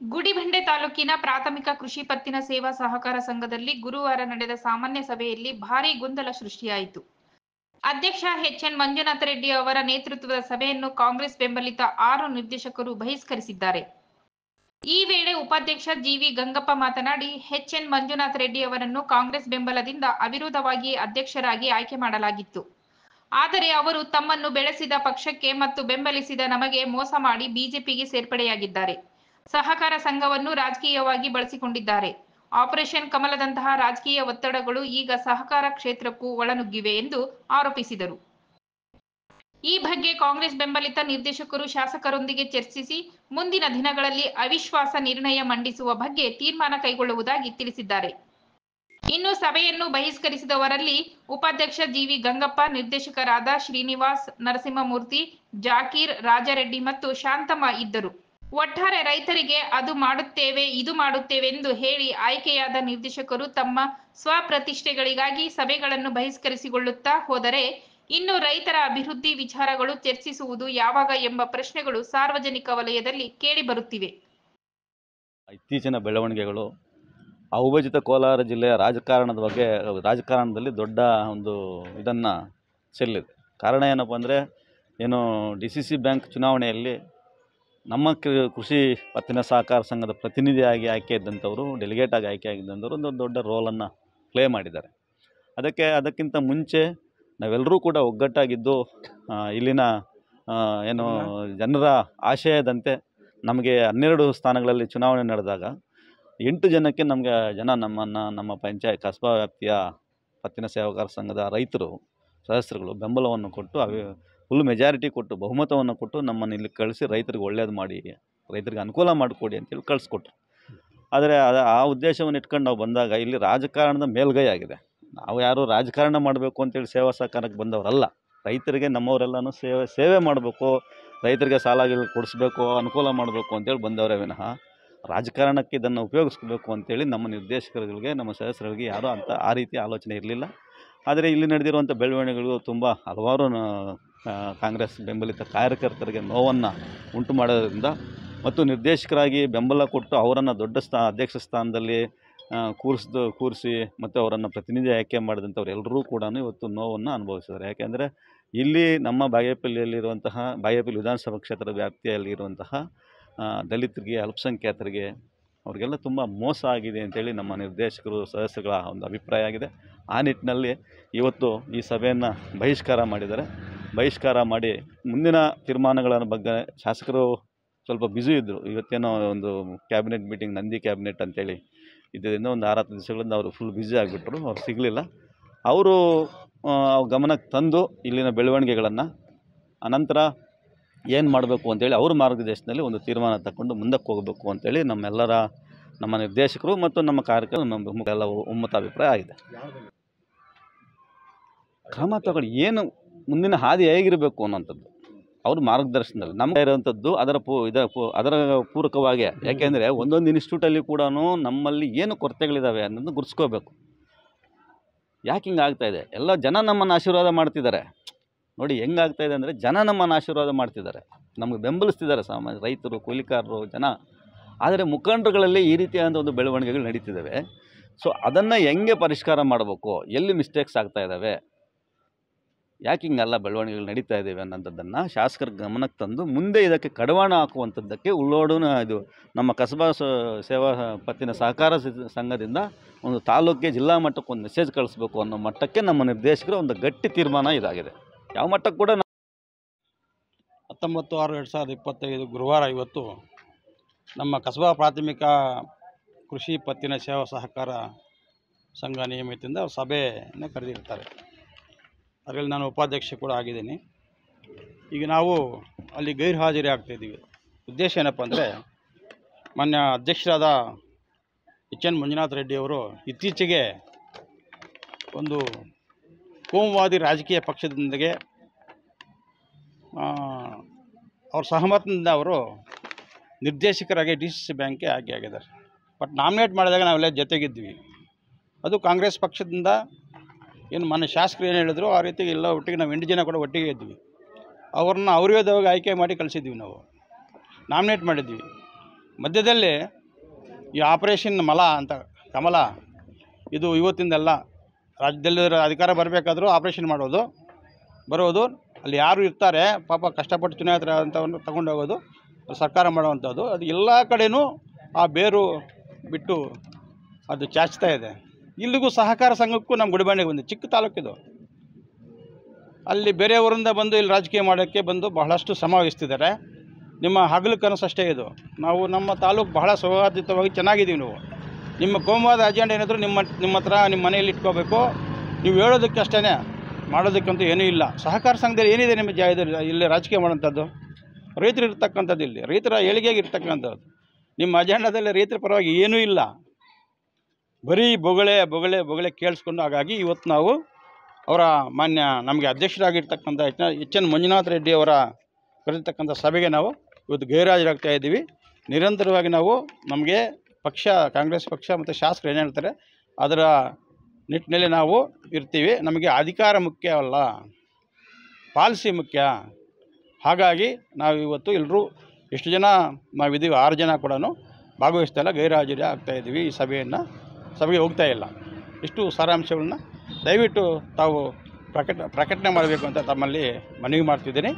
ಗುಡಿಬಂಡೆ ತಾಲೂಕಿನ ಪ್ರಾಥಮಿಕ ಕೃಷಿ ಪತ್ತಿನ ಸೇವಾ ಸಹಕಾರ ಸಂಘದಲ್ಲಿ ಗುರುವಾರ ನಡೆದ ಸಾಮಾನ್ಯ ಸಭೆಯಲ್ಲಿ ಭಾರೀ ಗೊಂದಲ ಸೃಷ್ಟಿಯಾಯಿತು. ಅಧ್ಯಕ್ಷ ಎಚ್.ಎನ್. ಮಂಜುನಾಥ ರೆಡ್ಡಿ ಅವರ ನೇತೃತ್ವದ ಸಭೆಯನ್ನು ಕಾಂಗ್ರೆಸ್ ಬೆಂಬಲಿತ 6 ನಿರ್ದೇಶಕರು ಬಹಿಷ್ಕರಿಸಿದ್ದಾರೆ. ಈ ವೇಳೆ ಉಪಾಧ್ಯಕ್ಷ ಜಿ.ವಿ. ಗಂಗಪ್ಪ ಮಾತನಾಡಿ, ಎಚ್.ಎನ್. ಮಂಜುನಾಥ ರೆಡ್ಡಿ ಅವರನ್ನು ಕಾಂಗ್ರೆಸ್ ಬೆಂಬಲದಿಂದ ಅವಿರೋಧವಾಗಿ ಅಧ್ಯಕ್ಷರಾಗಿ ಆಯ್ಕೆ ಮಾಡಲಾಗಿತ್ತು. ಆದರೆ ಅವರು ತಮ್ಮನ್ನು ಬೆಳೆಸಿದ ಪಕ್ಷಕ್ಕೆ ಮತ್ತು ಬೆಂಬಲಿಸಿದ ನಮಗೆ ಮೋಸ ಮಾಡಿ ಬಿಜೆಪಿಗೆ ಸೇರ್ಪಡೆಯಾಗಿದ್ದಾರೆ. ಸಹಕಾರ ಸಂಘವನ್ನು ರಾಜಕೀಯವಾಗಿ ಬಳಸಿಕೊಂಡಿದ್ದಾರೆ. ಆಪರೇಷನ್ ಕಮಲದಂತಹ ರಾಜಕೀಯ ಒತ್ತಡಗಳು ಈಗ ಸಹಕಾರ ಕ್ಷೇತ್ರಕ್ಕೂ ಒಳನುಗ್ಗಿವೆ ಎಂದು ಆರೋಪಿಸಿದರು. ಈ ಬಗ್ಗೆ ಕಾಂಗ್ರೆಸ್ ಬೆಂಬಲಿತ ನಿರ್ದೇಶಕರು ಶಾಸಕರೊಂದಿಗೆ ಚರ್ಚಿಸಿ ಮುಂದಿನ ದಿನಗಳಲ್ಲಿ ಅವಿಶ್ವಾಸ ನಿರ್ಣಯ ಮಂಡಿಸುವ ಬಗ್ಗೆ ತೀರ್ಮಾನ ಕೈಗೊಳ್ಳುವುದಾಗಿ ತಿಳಿಸಿದ್ದಾರೆ. ಇನ್ನು ಸಭೆಯನ್ನು ಬಹಿಷ್ಕರಿಸಿದವರಲ್ಲಿ ಉಪಾಧ್ಯಕ್ಷ ಜಿ.ವಿ. ಗಂಗಪ್ಪ, ನಿರ್ದೇಶಕರಾದ ಶ್ರೀನಿವಾಸ್, ನರಸಿಂಹಮೂರ್ತಿ, ಜಾಕೀರ್, ರಾಜರೆಡ್ಡಿ ಮತ್ತು ಶಾಂತಮ್ಮ ಇದ್ದರು. ಒಟ್ಟಾರೆ ರೈತರಿಗೆ ಅದು ಮಾಡುತ್ತೇವೆ, ಇದು ಮಾಡುತ್ತೇವೆ ಎಂದು ಹೇಳಿ ಆಯ್ಕೆಯಾದ ನಿರ್ದೇಶಕರು ತಮ್ಮ ಸ್ವಪ್ರತಿಷ್ಠೆಗಳಿಗಾಗಿ ಸಭೆಗಳನ್ನು ಬಹಿಷ್ಕರಿಸಿಕೊಳ್ಳುತ್ತಾ ಹೋದರೆ ಇನ್ನು ರೈತರ ಅಭಿವೃದ್ಧಿ ವಿಚಾರಗಳು ಚರ್ಚಿಸುವುದು ಯಾವಾಗ ಎಂಬ ಪ್ರಶ್ನೆಗಳು ಸಾರ್ವಜನಿಕ ವಲಯದಲ್ಲಿ ಕೇಳಿಬರುತ್ತಿವೆ. ಇತ್ತೀಚಿನ ಬೆಳವಣಿಗೆಗಳು ಅವಿಭಜಿತ ಕೋಲಾರ ಜಿಲ್ಲೆಯ ರಾಜಕಾರಣದಲ್ಲಿ ದೊಡ್ಡ ಒಂದು ಇದನ್ನು ಚೆಲ್ಲಿದೆ. ಕಾರಣ ಏನಪ್ಪ ಅಂದರೆ, ಡಿ.ಸಿ.ಸಿ ಬ್ಯಾಂಕ್ ಚುನಾವಣೆಯಲ್ಲಿ ನಮ್ಮ ಕೃಷಿ ಪತ್ತಿನ ಸಹಕಾರ ಸಂಘದ ಪ್ರತಿನಿಧಿಯಾಗಿ ಆಯ್ಕೆ ಇದ್ದಂಥವರು, ಡೆಲಿಗೇಟಾಗಿ ಆಯ್ಕೆ ಆಗಿದ್ದಂಥವರು ಒಂದು ದೊಡ್ಡ ರೋಲನ್ನು ಪ್ಲೇ ಮಾಡಿದ್ದಾರೆ. ಅದಕ್ಕಿಂತ ಮುಂಚೆ ನಾವೆಲ್ಲರೂ ಕೂಡ ಒಗ್ಗಟ್ಟಾಗಿದ್ದು ಇಲ್ಲಿನ ಜನರ ಆಶಯದಂತೆ ನಮಗೆ 12 ಸ್ಥಾನಗಳಲ್ಲಿ ಚುನಾವಣೆ ನಡೆದಾಗ 8 ಜನಕ್ಕೆ ನಮ್ಮ ಪಂಚಾಯತ್ ಕಸ್ಬಾ ವ್ಯಾಪ್ತಿಯ ಪತ್ತಿನ ಸೇವಕರ ಸಂಘದ ರೈತರು ಸದಸ್ಯರುಗಳು ಬೆಂಬಲವನ್ನು ಕೊಟ್ಟು ಫುಲ್ ಮೆಜಾರಿಟಿ ಕೊಟ್ಟು ಬಹುಮತವನ್ನು ಕೊಟ್ಟು ನಮ್ಮನ್ನು ಇಲ್ಲಿ ಕಳಿಸಿ ರೈತರಿಗೆ ಒಳ್ಳೇದು ಮಾಡಿ, ರೈತರಿಗೆ ಅನುಕೂಲ ಮಾಡಿಕೊಡಿ ಅಂತೇಳಿ ಕಳಿಸ್ಕೊಟ್ರು. ಆದರೆ ಆ ಉದ್ದೇಶವನ್ನು ಇಟ್ಕೊಂಡು ನಾವು ಬಂದಾಗ ಇಲ್ಲಿ ರಾಜಕಾರಣದ ಮೇಲ್ಗೈ ಆಗಿದೆ. ನಾವು ಯಾರು ರಾಜಕಾರಣ ಮಾಡಬೇಕು ಅಂತೇಳಿ ಸೇವಾ ಸಹಕಾರಕ್ಕೆ ಬಂದವರಲ್ಲ. ರೈತರಿಗೆ ನಮ್ಮವರೆಲ್ಲನೂ ಸೇವೆ ಮಾಡಬೇಕು, ರೈತರಿಗೆ ಸಾಲ ಕೊಡಿಸ್ಬೇಕು, ಅನುಕೂಲ ಮಾಡಬೇಕು ಅಂತೇಳಿ ಬಂದವರೇ ವಿನಃ ರಾಜಕಾರಣಕ್ಕೆ ಇದನ್ನು ಉಪಯೋಗಿಸ್ಬೇಕು ಅಂತೇಳಿ ನಮ್ಮ ನಿರ್ದೇಶಕರುಗಳಿಗೆ, ನಮ್ಮ ಸದಸ್ಯರುಗಳಿಗೆ ಯಾರೂ ಆ ರೀತಿ ಆಲೋಚನೆ ಇರಲಿಲ್ಲ. ಆದರೆ ಇಲ್ಲಿ ನಡೆದಿರುವಂಥ ಬೆಳವಣಿಗೆಗಳು ತುಂಬ ಹಲವಾರು ಕಾಂಗ್ರೆಸ್ ಬೆಂಬಲಿತ ಕಾರ್ಯಕರ್ತರಿಗೆ ನೋವನ್ನು ಉಂಟು ಮಾಡೋದ್ರಿಂದ ಮತ್ತು ನಿರ್ದೇಶಕರಾಗಿ ಬೆಂಬಲ ಕೊಟ್ಟು ಅವರನ್ನು ದೊಡ್ಡ ಅಧ್ಯಕ್ಷ ಸ್ಥಾನದಲ್ಲಿ ಕೂರಿಸಿ ಮತ್ತು ಅವರನ್ನು ಪ್ರತಿನಿಧಿ ಆಯ್ಕೆ ಮಾಡಿದಂಥವ್ರು ಎಲ್ಲರೂ ಕೂಡ ಇವತ್ತು ನೋವನ್ನು ಅನುಭವಿಸಿದ್ದಾರೆ. ಯಾಕೆಂದರೆ ಇಲ್ಲಿ ನಮ್ಮ ಬಾಗೇಪಲ್ಲಿ ವಿಧಾನಸಭಾ ಕ್ಷೇತ್ರದ ವ್ಯಾಪ್ತಿಯಲ್ಲಿರುವಂತಹ ದಲಿತರಿಗೆ, ಅಲ್ಪಸಂಖ್ಯಾತರಿಗೆ ಅವರಿಗೆಲ್ಲ ತುಂಬ ಮೋಸ ಆಗಿದೆ ಅಂತೇಳಿ ನಮ್ಮ ನಿರ್ದೇಶಕರು, ಸದಸ್ಯರುಗಳ ಒಂದು ಅಭಿಪ್ರಾಯ ಆಗಿದೆ. ಆ ನಿಟ್ಟಿನಲ್ಲಿ ಇವತ್ತು ಈ ಸಭೆಯನ್ನು ಬಹಿಷ್ಕಾರ ಮಾಡಿದ್ದಾರೆ. ಬಹಿಷ್ಕಾರ ಮಾಡಿ ಮುಂದಿನ ತೀರ್ಮಾನಗಳ ಬಗ್ಗೆ ಶಾಸಕರು ಸ್ವಲ್ಪ ಬ್ಯುಸಿ ಇದ್ದರು. ಇವತ್ತೇನೋ ಒಂದು ಕ್ಯಾಬಿನೆಟ್ ಮೀಟಿಂಗ್, ನಂದಿ ಕ್ಯಾಬಿನೆಟ್ ಅಂತೇಳಿ ಇದರಿಂದ ಒಂದು 6-10 ದಿವಸಗಳಿಂದ ಅವರು ಫುಲ್ ಬ್ಯುಸಿ ಆಗಿಬಿಟ್ರು. ಅವ್ರು ಸಿಗಲಿಲ್ಲ. ಅವರು ಗಮನಕ್ಕೆ ತಂದು ಇಲ್ಲಿನ ಬೆಳವಣಿಗೆಗಳನ್ನು ಅನಂತರ ಏನು ಮಾಡಬೇಕು ಅಂತೇಳಿ ಅವ್ರ ಮಾರ್ಗದರ್ಶನದಲ್ಲಿ ಒಂದು ತೀರ್ಮಾನ ತಗೊಂಡು ಮುಂದಕ್ಕೆ ಹೋಗಬೇಕು ಅಂತೇಳಿ ನಮ್ಮ ನಿರ್ದೇಶಕರು ಮತ್ತು ನಮ್ಮ ಕಾರ್ಯಕರ್ತರು ಎಲ್ಲ ಒಮ್ಮತ ಅಭಿಪ್ರಾಯ ಆಗಿದೆ. ಕ್ರಮ ತಗೊಳ್ಳಿ, ಏನು ಮುಂದಿನ ಹಾದಿ ಹೇಗಿರಬೇಕು ಅನ್ನೋಂಥದ್ದು ಅವ್ರ ಮಾರ್ಗದರ್ಶನದಲ್ಲಿ ನಮ್ಗೆ ಇರೋವಂಥದ್ದು ಅದರ ಪೂರಕವಾಗಿ. ಯಾಕೆಂದರೆ ಒಂದೊಂದು ಇನ್ಸ್ಟಿಟ್ಯೂಟಲ್ಲಿ ಕೂಡ ನಮ್ಮಲ್ಲಿ ಏನು ಕೊರತೆಗಳಿದ್ದಾವೆ ಅನ್ನೋದನ್ನು ಗುರುತಿಸ್ಕೋಬೇಕು. ಯಾಕೆ ಹಿಂಗೆ ಆಗ್ತಾಯಿದೆ? ಎಲ್ಲ ಜನ ನಮ್ಮನ್ನು ಆಶೀರ್ವಾದ ಮಾಡ್ತಿದ್ದಾರೆ. ನೋಡಿ ಹೆಂಗಾಗ್ತಾಯಿದೆ ಅಂದರೆ, ಜನ ನಮ್ಮನ್ನು ಆಶೀರ್ವಾದ ಮಾಡ್ತಿದ್ದಾರೆ, ನಮಗೆ ಬೆಂಬಲಿಸ್ತಿದ್ದಾರೆ ಸಾಮಾನ್ಯ ರೈತರು, ಕೂಲಿಕಾರರು, ಜನ. ಆದರೆ ಮುಖಂಡರುಗಳಲ್ಲಿ ಈ ರೀತಿಯಾದ ಒಂದು ಬೆಳವಣಿಗೆಗಳು ನಡೀತಿದ್ದಾವೆ. ಸೊ ಅದನ್ನು ಹೆಂಗೆ ಪರಿಷ್ಕಾರ ಮಾಡಬೇಕು, ಎಲ್ಲಿ ಮಿಸ್ಟೇಕ್ಸ್ ಆಗ್ತಾಯಿದ್ದಾವೆ, ಯಾಕೆ ಹಿಂಗೆಲ್ಲ ಬೆಳವಣಿಗೆಗಳು ನಡೀತಾ ಇದ್ದಾವೆ ಅನ್ನೋಂಥದ್ದನ್ನು ಶಾಸಕರ ಗಮನಕ್ಕೆ ತಂದು ಮುಂದೆ ಇದಕ್ಕೆ ಕಡಿವಾಣ ಹಾಕುವಂಥದ್ದಕ್ಕೆ ಇದು ನಮ್ಮ ಕಸಬಾ ಸೇವಾ ಪತ್ತಿನ ಸಹಕಾರ ಸಂಘದಿಂದ ಒಂದು ತಾಲೂಕಿಗೆ, ಜಿಲ್ಲಾ ಮಟ್ಟಕ್ಕೆ ಒಂದು ಮೆಸೇಜ್ ಕಳಿಸ್ಬೇಕು ಅನ್ನೋ ಮಟ್ಟಕ್ಕೆ ನಮ್ಮ ನಿರ್ದೇಶಕರ ಒಂದು ಗಟ್ಟಿ ತೀರ್ಮಾನ ಇದಾಗಿದೆ. ಯಾವ ಮಟ್ಟಕ್ಕೆ ಕೂಡ 19/6/2025 ಗುರುವಾರ ಇವತ್ತು ನಮ್ಮ ಕಸಬಾ ಪ್ರಾಥಮಿಕ ಕೃಷಿ ಪತ್ತಿನ ಸೇವಾ ಸಹಕಾರ ಸಂಘ ನಿಯಮಿತದಿಂದ ಸಭೆಯನ್ನು ಕರೆದಿರ್ತಾರೆ. ಅದರಲ್ಲಿ ನಾನು ಉಪಾಧ್ಯಕ್ಷ ಕೂಡ ಆಗಿದ್ದೀನಿ. ಈಗ ನಾವು ಅಲ್ಲಿ ಗೈರು ಹಾಜರಿ ಆಗ್ತಾಯಿದ್ದೀವಿ. ಉದ್ದೇಶ ಏನಪ್ಪ ಅಂದರೆ, ಮಾನ್ಯ ಅಧ್ಯಕ್ಷರಾದ ಎಚ್.ಎನ್. ಮಂಜುನಾಥ ರೆಡ್ಡಿ ಅವರು ಇತ್ತೀಚೆಗೆ ಒಂದು ಕೋಮುವಾದಿ ರಾಜಕೀಯ ಪಕ್ಷದೊಂದಿಗೆ ಅವ್ರ ಸಹಮತದಿಂದ ಅವರು ನಿರ್ದೇಶಕರಾಗಿ ಡಿ.ಸಿ.ಸಿ ಬ್ಯಾಂಕ್ಗೆ ಆಗಿದ್ದಾರೆ. ಬಟ್ ನಾಮಿನೇಟ್ ಮಾಡಿದಾಗ ನಾವೆಲ್ಲ ಜೊತೆಗಿದ್ವಿ. ಅದು ಕಾಂಗ್ರೆಸ್ ಪಕ್ಷದಿಂದ ಏನು ಮಾನ್ಯ ಶಾಸಕರು ಏನು ಹೇಳಿದ್ರು ಆ ರೀತಿ ಎಲ್ಲ ಒಟ್ಟಿಗೆ ನಾವು 8 ಜನ ಕೂಡ ಒಟ್ಟಿಗೆ ಇದ್ವಿ. ಅವ್ರನ್ನ ಅವ್ರವೇದವಾಗಿ ಆಯ್ಕೆ ಮಾಡಿ ಕಳಿಸಿದ್ವಿ. ನಾವು ನಾಮಿನೇಟ್ ಮಾಡಿದ್ವಿ. ಮಧ್ಯದಲ್ಲಿ ಈ ಆಪರೇಷನ್ ಮಲ ಅಂತ ಕಮಲ ಇದು ಇವತ್ತಿಂದಲ್ಲ. ರಾಜ್ಯದಲ್ಲಿ ಅಧಿಕಾರ ಬರಬೇಕಾದ್ರೂ ಆಪರೇಷನ್ ಬರೋದು ಅಲ್ಲಿ ಯಾರು ಇರ್ತಾರೆ ಪಾಪ ಕಷ್ಟಪಟ್ಟು ಚುನಾಯಿತರ ಅಂಥವನ್ನು ತಗೊಂಡೋಗೋದು ಸರ್ಕಾರ ಮಾಡುವಂಥದ್ದು. ಅದು ಎಲ್ಲ ಕಡೆಯೂ ಆ ಬೇರು ಬಿಟ್ಟು ಅದು ಚಾಚ್ತಾ ಇದೆ. ಇಲ್ಲಿಗೂ ಸಹಕಾರ ಸಂಘಕ್ಕೂ ನಮ್ಮ ಗುಡಿಬಂಡೆಗೆ ಬಂದಿದೆ. ಚಿಕ್ಕ ತಾಲೂಕಿದು. ಅಲ್ಲಿ ಬೇರೆಯವರಿಂದ ಬಂದು ಇಲ್ಲಿ ರಾಜಕೀಯ ಮಾಡೋಕ್ಕೆ ಬಂದು ಬಹಳಷ್ಟು ಶ್ರಮ ವಹಿಸ್ತಿದ್ದಾರೆ. ನಿಮ್ಮ ಹಗಲು ಕನಸು ಅಷ್ಟೇ ಇದು. ನಾವು ನಮ್ಮ ತಾಲೂಕು ಬಹಳ ಸೌಹಾರ್ದಿತವಾಗಿ ಚೆನ್ನಾಗಿದ್ದೀವಿ. ನಿಮ್ಮ ಕೋಮುವಾದ ಅಜೆಂಡ ಏನಾದರೂ ನಿಮ್ಮ ಹತ್ರ ನಿಮ್ಮ ಮನೆಯಲ್ಲಿ ಇಟ್ಕೋಬೇಕು. ನೀವು ಹೇಳೋದಕ್ಕೆ ಅಷ್ಟೇ, ಮಾಡೋದಕ್ಕಂತೂ ಏನೂ ಇಲ್ಲ. ಸಹಕಾರ ಸಂಘದಲ್ಲಿ ಏನಿದೆ ನಿಮ್ಮ ಇಲ್ಲಿ ರಾಜಕೀಯ ಮಾಡೋಂಥದ್ದು? ರೈತರು ಇರ್ತಕ್ಕಂಥದ್ದು, ಇಲ್ಲಿ ರೈತರ ಏಳಿಗೆಗೆ ಇರ್ತಕ್ಕಂಥದ್ದು. ನಿಮ್ಮ ಅಜೆಂಡಾದಲ್ಲಿ ರೈತರ ಪರವಾಗಿ ಏನೂ ಇಲ್ಲ. ಬರೀ ಬೊಗಳೆ ಕೇಳಿಸ್ಕೊಂಡು. ಹಾಗಾಗಿ ಇವತ್ತು ನಾವು ಅವರ ಮಾನ್ಯ ನಮಗೆ ಅಧ್ಯಕ್ಷರಾಗಿರ್ತಕ್ಕಂಥ ಎಚ್ ಎನ್ ಮಂಜುನಾಥ ರೆಡ್ಡಿ ಅವರ ಕರೆದಿರ್ತಕ್ಕಂಥ ಸಭೆಗೆ ನಾವು ಇವತ್ತು ಗೈರಾಜರಾಗ್ತಾ ಇದ್ದೀವಿ. ನಿರಂತರವಾಗಿ ನಾವು ನಮಗೆ ಪಕ್ಷ ಕಾಂಗ್ರೆಸ್ ಪಕ್ಷ ಮತ್ತು ಶಾಸಕರು ಏನು ಹೇಳ್ತಾರೆ ಅದರ ನಿಟ್ಟಿನಲ್ಲಿ ನಾವು ಇರ್ತೀವಿ. ನಮಗೆ ಅಧಿಕಾರ ಮುಖ್ಯವಲ್ಲ, ಪಾಲಿಸಿ ಮುಖ್ಯ. ಹಾಗಾಗಿ ನಾವು ಇವತ್ತು ಎಲ್ಲರೂ ಎಷ್ಟು ಜನ ನಾವಿದ್ದೀವಿ 6 ಜನ ಕೂಡ ಭಾಗವಹಿಸ್ತಾ ಇಲ್ಲ, ಗೈರಾಜರಿ ಆಗ್ತಾಯಿದ್ದೀವಿ. ಈ ಸಭೆಗೆ ಹೋಗ್ತಾ ಇಲ್ಲ. ಇಷ್ಟು ಸಾರಾಂಶಗಳನ್ನ ದಯವಿಟ್ಟು ತಾವು ಪ್ರಕಟಣೆ ಮಾಡಬೇಕು ಅಂತ ತಮ್ಮಲ್ಲಿ ಮನವಿ ಮಾಡ್ತಿದ್ದೀನಿ.